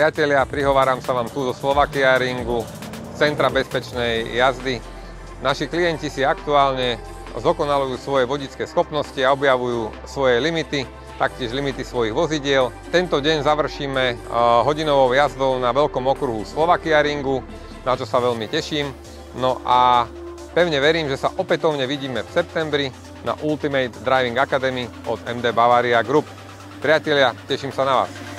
Priatelia, prihováram sa vám tu zo Slovakia Ringu, Centra bezpečnej jazdy. Naši klienti si aktuálne zdokonalujú svoje vodičské schopnosti a objavujú svoje limity, taktiež limity svojich vozidiel. Tento deň završíme hodinovou jazdou na veľkom okruhu Slovakia Ringu, na čo sa veľmi teším. No a pevne verím, že sa opätovne vidíme v septembri na Ultimate Driving Academy od MD Bavaria Group. Priatelia, teším sa na vás.